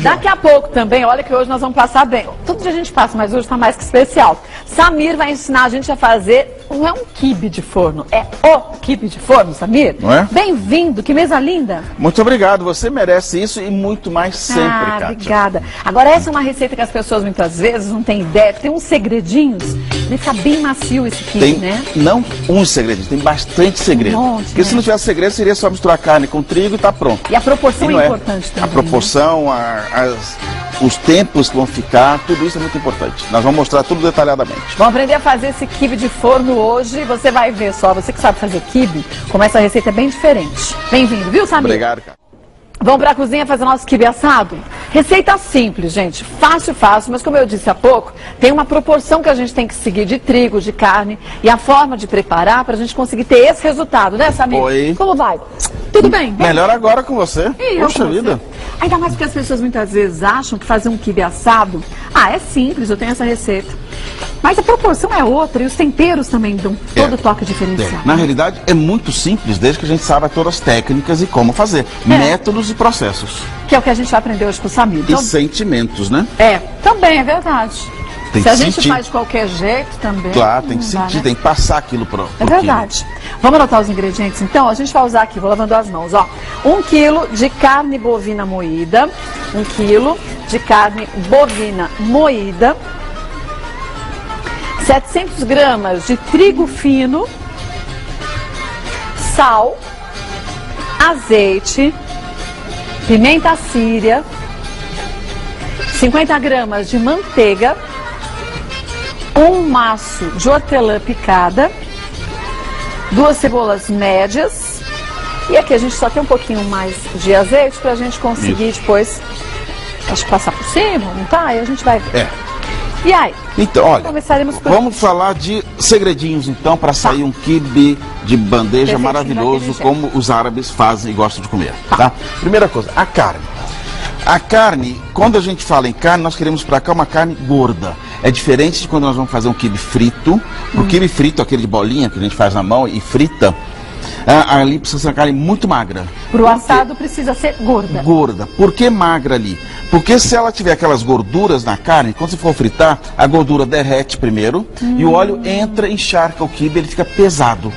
Daqui a pouco também, olha que hoje nós vamos passar bem. Todo dia a gente passa, mas hoje está mais que especial. Samir vai ensinar a gente a fazer, não é um quibe de forno, é o quibe de forno, Samir. Não é? Bem-vindo, que mesa linda. Muito obrigado, você merece isso e muito mais sempre, Kátia. Obrigada. Agora essa é uma receita que as pessoas muitas vezes não têm ideia, tem uns segredinhos, ele fica bem macio esse quibe, né? Não uns segredinhos, tem bastante segredo. Porque se não tivesse segredo, seria só misturar carne com trigo e tá pronto. E a proporção é importante também. A proporção, os tempos que vão ficar, tudo isso é muito importante. Nós vamos mostrar tudo detalhadamente. Vamos aprender a fazer esse quibe de forno hoje. Você vai ver só, você que sabe fazer quibe, como essa receita é bem diferente. Bem-vindo, viu, Samir? Obrigado, cara. Vamos para a cozinha fazer nosso quibe assado? Receita simples, gente. Fácil, mas como eu disse há pouco, tem uma proporção que a gente tem que seguir de trigo, de carne e a forma de preparar para a gente conseguir ter esse resultado, né, Samir? Oi. Como vai? Tudo bem? Melhor agora com você. Poxa vida. Ainda mais porque as pessoas muitas vezes acham que fazer um quibe assado, é simples, eu tenho essa receita. Mas a proporção é outra e os temperos também dão todo o toque diferencial. Na realidade, é muito simples, desde que a gente saiba todas as técnicas e como fazer. Métodos e processos. Que é o que a gente vai aprender hoje com o Samir. Então, e sentimentos, né? Também é verdade. Tem Se a que gente sentir. faz de qualquer jeito também. Claro, tem que sentir, né? tem que passar aquilo pro É verdade. Vamos anotar os ingredientes então? A gente vai usar aqui, vou lavando as mãos, ó. 1 quilo de carne bovina moída. 1 quilo de carne bovina moída. 700 gramas de trigo fino. Sal. Azeite. Pimenta síria. 50 gramas de manteiga. 1 maço de hortelã picada, 2 cebolas médias, e aqui a gente só tem um pouquinho mais de azeite para a gente conseguir depois, acho que passar por cima, não tá? E a gente vai ver. E aí? Então, olha, começaremos por vamos falar de segredinhos então para sair um quibe de bandeja maravilhoso como os árabes fazem e gostam de comer, tá? Primeira coisa, a carne. A carne, quando a gente fala em carne, nós queremos para cá uma carne gorda. É diferente de quando nós vamos fazer um quibe frito. O quibe frito, aquele de bolinha que a gente faz na mão e frita, ali precisa ser uma carne muito magra. Pro assado precisa ser gorda. Gorda. Por que magra ali? Porque se ela tiver aquelas gorduras na carne, quando você for fritar, a gordura derrete primeiro e o óleo entra, encharca o quibe, ele fica pesado.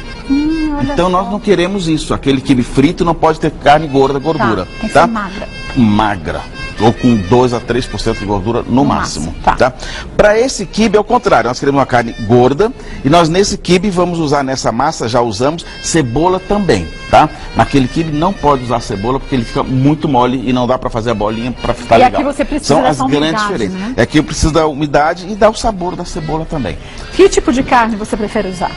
Então nós não queremos isso. Aquele quibe frito não pode ter carne gorda, gordura. Tem que ser magra. Magra. Ou com 2 a 3% de gordura no máximo. Tá? Para esse quibe é o contrário, nós queremos uma carne gorda e nós nesse quibe vamos usar nessa massa, já usamos cebola também, tá? Naquele quibe não pode usar cebola porque ele fica muito mole e não dá para fazer a bolinha para ficar legal. E aqui você precisa São as dessa grandes umidade, diferenças. né? Aqui eu preciso da umidade e dar o sabor da cebola também. Que tipo de carne você prefere usar?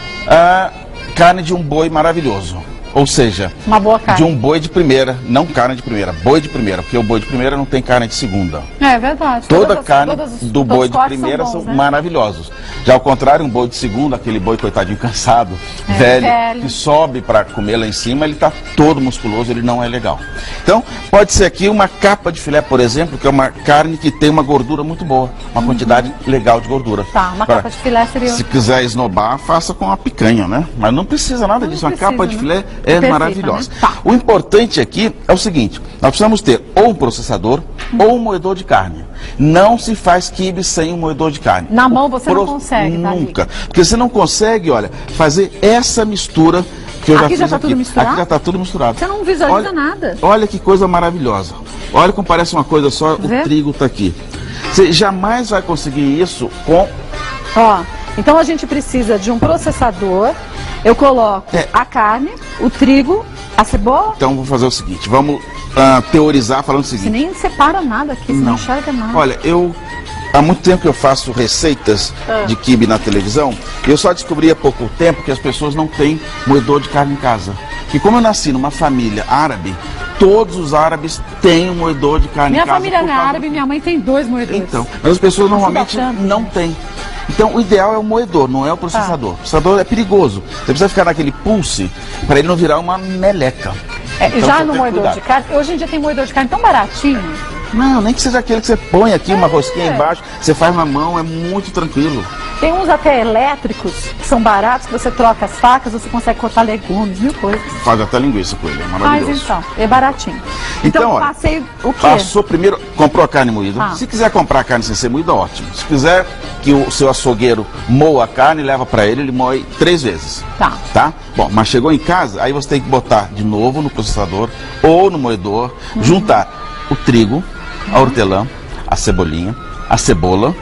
Carne de um boi maravilhoso. Ou seja, uma boa carne. De um boi de primeira, não carne de primeira, boi de primeira, porque o boi de primeira não tem carne de segunda. É verdade. Toda carne do boi de primeira são maravilhosos. Já ao contrário, um boi de segunda, aquele boi coitadinho cansado, velho, que sobe para comer lá em cima, ele está todo musculoso, ele não é legal. Então, pode ser aqui uma capa de filé, por exemplo, que é uma carne que tem uma gordura muito boa, uma quantidade legal de gordura. Tá, uma capa de filé seria... Se quiser esnobar, faça com uma picanha, né? Mas não precisa nada disso, uma capa de filé é maravilhosa. Né? O importante aqui é o seguinte, nós precisamos ter ou um processador ou um moedor de carne. Não se faz quibe sem um moedor de carne. Na mão você não consegue, nunca. Porque você não consegue, olha, fazer essa mistura que eu já fiz aqui. Tudo misturado? Aqui já está tudo misturado. Você não visualiza nada. Olha que coisa maravilhosa. Olha como parece uma coisa só, o trigo está aqui. Você jamais vai conseguir isso com... Então a gente precisa de um processador. Eu coloco a carne, o trigo, a cebola. Então vou fazer o seguinte, vamos teorizar falando o seguinte. Você nem separa nada aqui, você não enxerga nada. Olha, há muito tempo que eu faço receitas de quibe na televisão e eu só descobri há pouco tempo que as pessoas não têm moedor de carne em casa. E como eu nasci numa família árabe, todos os árabes têm um moedor de carne em casa. Minha família não é árabe, minha mãe tem 2 moedores. Então, mas as pessoas normalmente não têm. Então, o ideal é o moedor, não é o processador. O processador é perigoso. Você precisa ficar naquele pulse para ele não virar uma meleca. Então, já no moedor de carne, hoje em dia tem moedor de carne tão baratinho. Não, nem que seja aquele que você põe aqui uma rosquinha embaixo, você faz na mão, é muito tranquilo. Tem uns até elétricos, que são baratos, que você troca as facas, você consegue cortar legumes, mil coisas. Faz até linguiça com ele, é maravilhoso. Mas então, é baratinho. Então, olha, passei o quê? Passou primeiro, comprou a carne moída. Se quiser comprar a carne sem ser moída, ótimo. Se quiser que o seu açougueiro moa a carne, leva para ele moe 3 vezes. Tá? Bom, mas chegou em casa, aí você tem que botar de novo no processador ou no moedor, juntar o trigo, a hortelã, a cebolinha, a cebola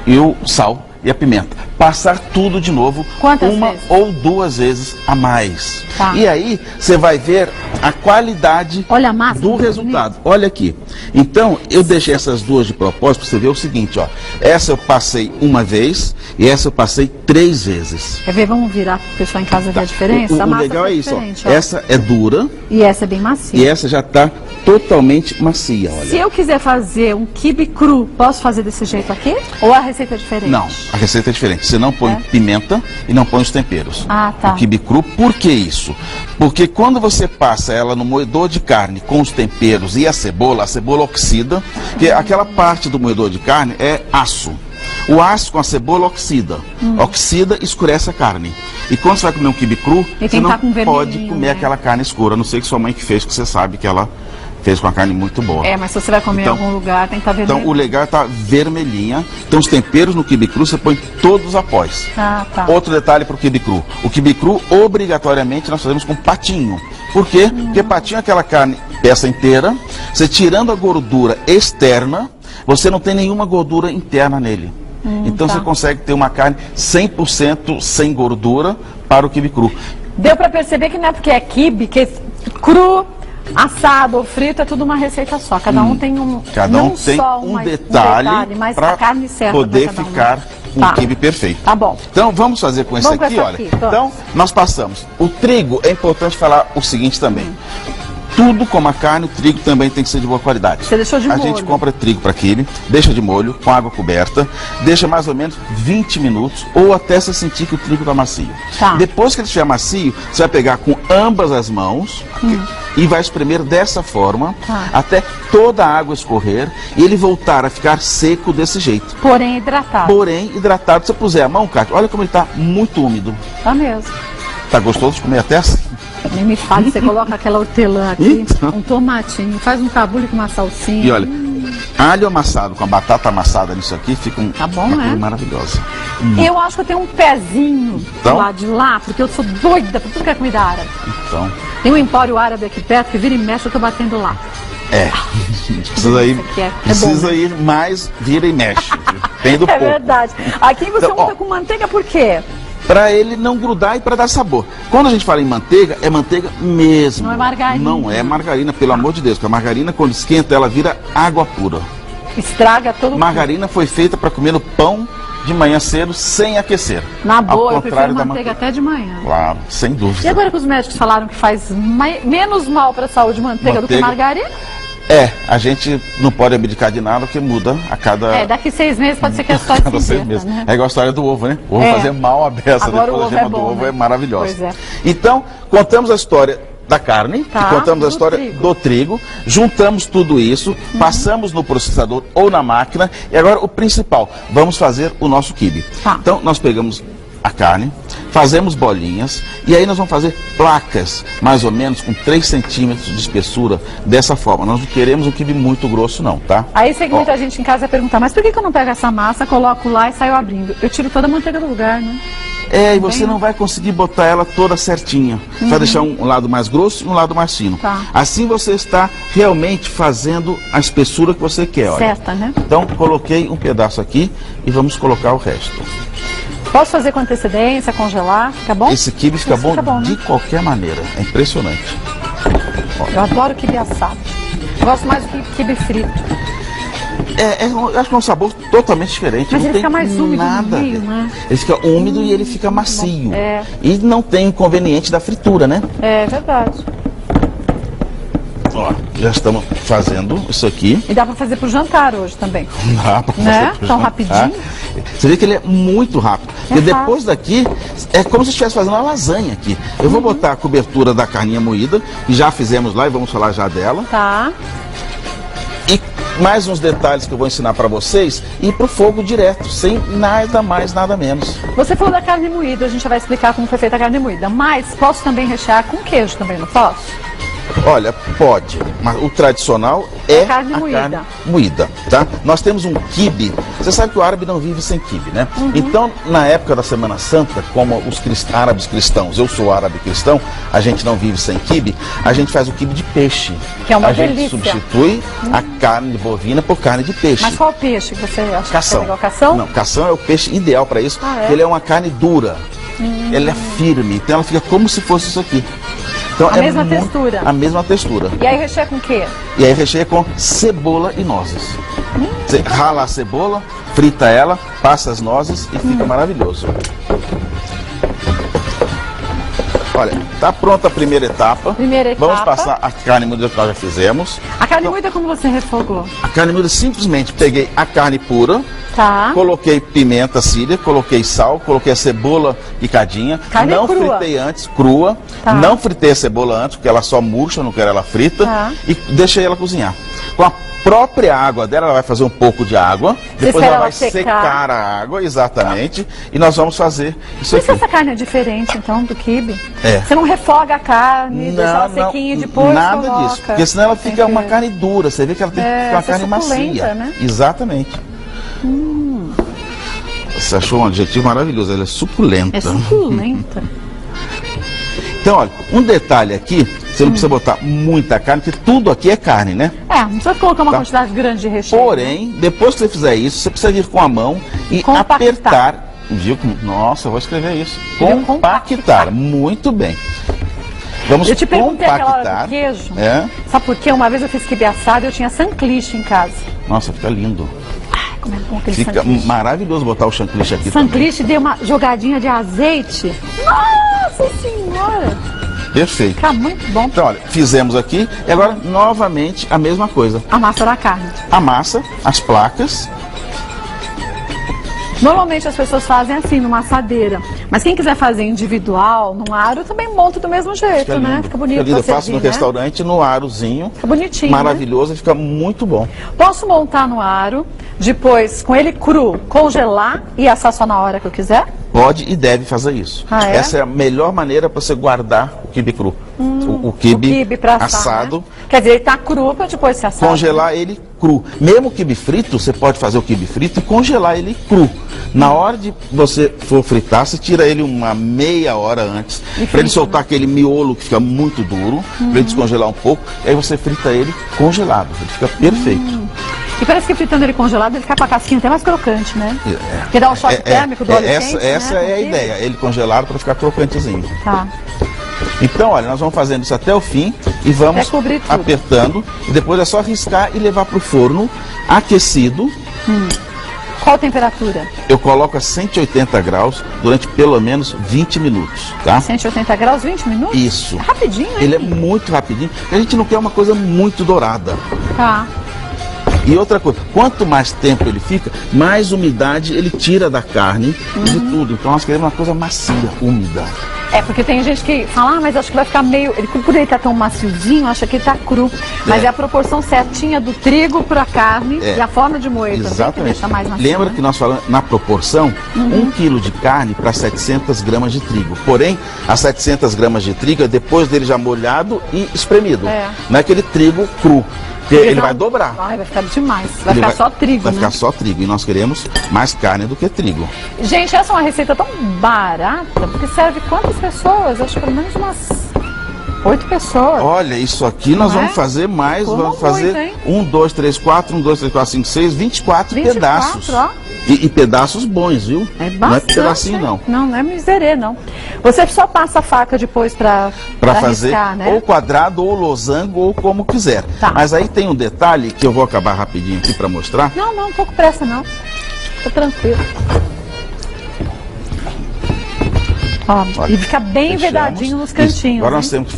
e o sal e a pimenta. Passar tudo de novo, uma vezes? ou 2 vezes a mais. Tá. E aí você vai ver a qualidade Olha a massa do resultado. Olha aqui. Então, eu deixei essas duas de propósito para você ver o seguinte, ó. Essa eu passei uma vez e essa eu passei 3 vezes. Quer ver? Vamos virar para o pessoal em casa ver a diferença? O legal é isso, ó. Essa é dura. E essa é bem macia. E essa já está totalmente macia, olha. Se eu quiser fazer um quibe cru, posso fazer desse jeito aqui? Ou a receita é diferente? Não, a receita é diferente. Você não põe pimenta e não põe os temperos. Ah, tá. O quibe cru, por que isso? Porque quando você passa ela no moedor de carne com os temperos e a cebola oxida, porque aquela parte do moedor de carne é aço. O aço com a cebola oxida. Oxida e escurece a carne. E quando você vai comer um quibe cru, você não pode comer aquela carne escura, a não ser que sua mãe que fez, que você sabe que ela fez com a carne muito boa. É, mas se você vai comer em algum lugar, tem que estar vermelho. Então, o legal é estar vermelhinha. Então, os temperos no quibe cru, você põe todos após. Ah, tá. Outro detalhe para o quibe cru. O quibe cru, obrigatoriamente, nós fazemos com patinho. Por quê? Porque patinho é aquela carne, peça inteira. Você tirando a gordura externa, você não tem nenhuma gordura interna nele. Então, você consegue ter uma carne 100% sem gordura para o quibe cru. Deu para perceber que não é porque é quibe, que é cru, assado ou frito, é tudo uma receita só. Cada um tem um, cada um tem um detalhe mas a carne certa poder ficar com o quibe perfeito. Tá bom. Então vamos fazer com esse aqui, olha. Então nós passamos. O trigo, é importante falar o seguinte também. Tudo como a carne, o trigo também tem que ser de boa qualidade. Você deixou de molho? A gente compra trigo para quibe, deixa de molho, com água coberta, deixa mais ou menos 20 minutos ou até você sentir que o trigo está macio. Tá. Depois que ele estiver macio, você vai pegar com ambas as mãos e vai espremer dessa forma até toda a água escorrer e ele voltar a ficar seco desse jeito. Porém hidratado. Porém hidratado. Se você puser a mão, Cátia, olha como ele está muito úmido. Tá mesmo. Tá gostoso de comer até assim? Nem me fale, você coloca aquela hortelã aqui, um tomatinho, faz um tabule com uma salsinha. E olha, alho amassado com a batata amassada nisso aqui fica uma coisa maravilhosa. Eu acho que eu tenho um pezinho do lado de lá, porque eu sou doida por tudo que é comida árabe. Então. Tem um empório árabe aqui perto que vira e mexe, eu tô batendo lá. Precisa ir mais, vira e mexe. Tem do pouco. É verdade. Aqui você unta com manteiga por quê? Para ele não grudar e para dar sabor. Quando a gente fala em manteiga, é manteiga mesmo. Não é margarina. Não é margarina, pelo amor de Deus. Porque a margarina, quando esquenta, ela vira água pura. Estraga todo. Margarina foi feita para comer no pão de manhã cedo, sem aquecer. Na boa, eu prefiro manteiga até de manhã. Claro, sem dúvida. E agora que os médicos falaram que faz menos mal para a saúde manteiga do que margarina? A gente não pode abdicar de nada, porque muda a cada... daqui 6 meses pode ser que a história se inventa, né? É igual a história do ovo, né? O ovo fazer mal a beça, agora depois a gema do ovo é maravilhosa. Pois é. Então, contamos a história da carne, e contamos a história do trigo, juntamos tudo isso, passamos no processador ou na máquina, e agora o principal, vamos fazer o nosso quibe. Então, nós pegamos a carne, fazemos bolinhas e aí nós vamos fazer placas, mais ou menos com 3 centímetros de espessura, dessa forma. Nós não queremos um quibe muito grosso não, tá? Aí sei que muita gente em casa vai perguntar, mas por que eu não pego essa massa, coloco lá e saio abrindo? Eu tiro toda a manteiga do lugar, né? E você não vai conseguir botar ela toda certinha. Você vai deixar um lado mais grosso e um lado mais fino. Assim você está realmente fazendo a espessura que você quer, olha. Certa, né? Então, coloquei um pedaço aqui e vamos colocar o resto. Posso fazer com antecedência, congelar? Fica bom? Esse quibe fica bom de qualquer maneira. É impressionante. Eu adoro quibe assado. Gosto mais do quibe frito. Eu acho que é um sabor totalmente diferente. Mas não ele tem fica mais úmido nada no meio, né? Ele fica úmido e ele fica macio. E não tem inconveniente da fritura, né? É verdade. Ó, já estamos fazendo isso aqui. E dá para fazer pro jantar hoje também. Dá para fazer pro jantar. Rapidinho. Você vê que ele é muito rápido. Porque depois daqui, é como se estivesse fazendo uma lasanha aqui. Eu vou botar a cobertura da carninha moída, que já fizemos lá e vamos falar já dela. Tá. E mais uns detalhes que eu vou ensinar para vocês e para o fogo direto, sem nada mais, nada menos. Você falou da carne moída, a gente já vai explicar como foi feita a carne moída, mas posso também rechear com queijo também, não posso? Olha, pode, mas o tradicional é a carne moída, tá? Nós temos um quibe, você sabe que o árabe não vive sem quibe, né? Então, na época da Semana Santa, como os árabes cristãos, eu sou árabe cristão, a gente não vive sem quibe, a gente faz o quibe de peixe. Que é uma delícia. gente substitui a carne bovina por carne de peixe. Mas qual peixe que você acha cação. que é legal? Cação? Não, cação é o peixe ideal para isso, porque ele é uma carne dura, ela é firme, então ela fica como se fosse isso aqui. Então, a mesma textura. A mesma textura. E aí recheia com o quê? E aí recheia com cebola e nozes. Você rala a cebola, frita ela, passa as nozes e fica maravilhoso. Olha, tá pronta a primeira etapa. Vamos passar a carne moída que nós já fizemos. A carne moída como você refogou? A carne moída simplesmente peguei a carne pura. Tá. Coloquei pimenta síria, coloquei sal, coloquei a cebola picadinha. Carne não crua. Fritei antes, crua. Tá. Não fritei a cebola antes, porque ela só murcha, não quero ela frita. Tá. E deixei ela cozinhar. Com a própria água dela, ela vai fazer um pouco de água. Depois ela vai secar a água, exatamente. E nós vamos fazer isso aqui. Por que essa carne é diferente, então, do quibe? É. Você não refoga a carne, deixa ela sequinha e depois nada coloca. disso, porque senão ela fica uma carne dura. Você vê que ela tem que ficar uma carne macia. Né? Exatamente. Você achou um adjetivo maravilhoso, ela é suculenta. É suculenta. Então, olha, um detalhe aqui, você não precisa botar muita carne, porque tudo aqui é carne, né? Não precisa colocar uma quantidade grande de recheio. Porém, depois que você fizer isso, você precisa vir com a mão e apertar. Viu? Nossa, eu vou escrever isso. Compactar. Muito bem. Vamos eu te perguntei compactar. Aquela hora do queijo. É? Sabe por quê? Uma vez eu fiz quibe assado e eu tinha sanduíche em casa. Nossa, fica lindo. Como é bom aquele Fica sanduíche. Maravilhoso botar o chantilly aqui. Sanduíche, dei uma jogadinha de azeite. Nossa Senhora! Perfeito. Fica muito bom. Então, olha, fizemos aqui e agora novamente a mesma coisa. A massa da carne. Amassa as placas. Normalmente as pessoas fazem assim, numa assadeira. Mas quem quiser fazer individual, num aro, também monta do mesmo jeito, Fica né? lindo. Fica bonito. Fica lindo. Eu faço servir, no restaurante, no arozinho. Fica bonitinho. Maravilhoso, né? Fica muito bom. Posso montar no aro, depois com ele cru, congelar e assar só na hora que eu quiser? Pode e deve fazer isso. É? Essa é a melhor maneira para você guardar o quibe cru. O quibe pra assar, assado. Né? Quer dizer, ele tá cru para depois se assar. Congelar ele cru. Mesmo o quibe frito, você pode fazer o quibe frito e congelar ele cru. Na hora de você for fritar, você tira ele uma meia hora antes, para ele soltar aquele miolo que fica muito duro, para ele descongelar um pouco, e aí você frita ele congelado. Ele fica perfeito. E parece que fritando ele congelado, ele fica com a casquinha até mais crocante, né? Porque dá um choque térmico do óleo quente, essa é a ideia, ele congelado para ficar crocantezinho. Tá. Então, olha, nós vamos fazendo isso até o fim e vamos apertando. E depois é só riscar e levar para o forno aquecido. Qual a temperatura? Eu coloco a 180 graus durante pelo menos 20 minutos, tá? 180 graus, 20 minutos? Isso. É rapidinho, hein? Ele é muito rapidinho, porque a gente não quer uma coisa muito dourada. Tá. E outra coisa, quanto mais tempo ele fica, mais umidade ele tira da carne e de tudo. Então nós queremos uma coisa macia, úmida. É, porque tem gente que fala, mas acho que vai ficar meio... Por ele estar tão maciozinho, acha que ele tá cru. Mas é a proporção certinha do trigo para a carne e a forma de moer também que deixa mais macio. Lembra que nós falamos na proporção, 1 quilo de carne para 700 gramas de trigo. Porém, as 700 gramas de trigo é depois dele já molhado e espremido. Não é aquele trigo cru. Porque ele vai dobrar. Ai, vai ficar demais. Vai ficar só trigo, Vai ficar só trigo. E nós queremos mais carne do que trigo. Gente, essa é uma receita tão barata, porque serve quantas pessoas? Acho que pelo menos umas 8 pessoas. Olha, isso aqui nós vamos fazer mais. Vamos fazer 1, 2, 3, 4, 1, 2, 3, 4, 5, 6, 24 pedaços. Ó. E pedaços bons, viu? É bastante, não é pedacinho, não. Não é miserê, não. Você só passa a faca depois para fazer riscar, né? ou quadrado, ou losango, ou como quiser. Tá. Mas aí tem um detalhe que eu vou acabar rapidinho aqui para mostrar. Não tô com pressa, não. Tô tranquilo. Ó, e fica bem vedadinho nos cantinhos. Agora nós temos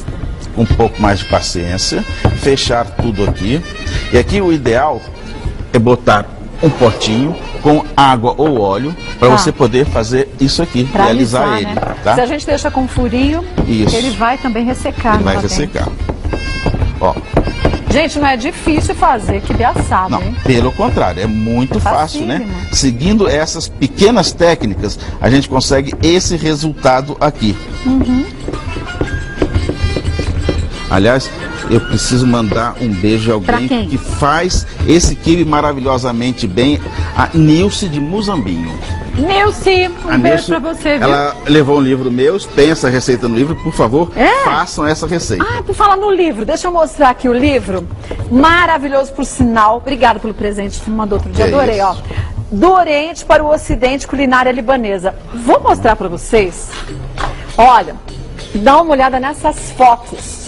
um pouco mais de paciência, fechar tudo aqui. E aqui o ideal é botar um potinho com água ou óleo para você poder fazer isso aqui, pra realizar ele. Né? Tá? Se a gente deixa com furinho, ele vai também ressecar. Ele vai ressecar. Ó, Gente, não é difícil fazer quibe assado, Não, hein? pelo contrário, é muito fácil, né? Facílimo. Seguindo essas pequenas técnicas, a gente consegue esse resultado aqui. Aliás, eu preciso mandar um beijo a Pra alguém quem? que faz esse quibe maravilhosamente bem, a Nilce de Muzambinho. Nilce, A um beijo Nilce, pra você, viu? ela levou um livro meu, tem essa receita no livro, por favor, É? façam essa receita. Ah, por falar no livro, deixa eu mostrar aqui o livro. Maravilhoso, por sinal. Obrigado pelo presente que me mandou outro dia. É Adorei, isso. ó. Do Oriente para o Ocidente, culinária libanesa. Vou mostrar pra vocês. Olha, dá uma olhada nessas fotos.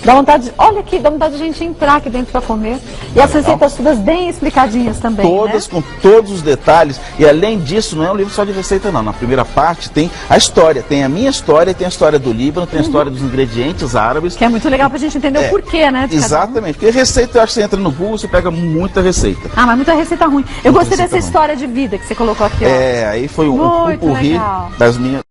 Dá vontade, olha aqui, dá vontade de a gente entrar aqui dentro para comer. E as receitas todas bem explicadinhas também, Todas né? com todos os detalhes. E além disso, não é um livro só de receita, não. Na primeira parte tem a história. Tem a minha história, tem a história do Líbano, tem a história dos ingredientes árabes. Que é muito legal pra gente entender o porquê, né? de cada um. Exatamente. Porque receita, eu acho que você entra no Google, você pega muita receita. Ah, mas muita receita ruim. Eu gostei receita dessa ruim. história de vida que você colocou aqui, ó. É, aí foi um Muito pupurri legal. das minhas.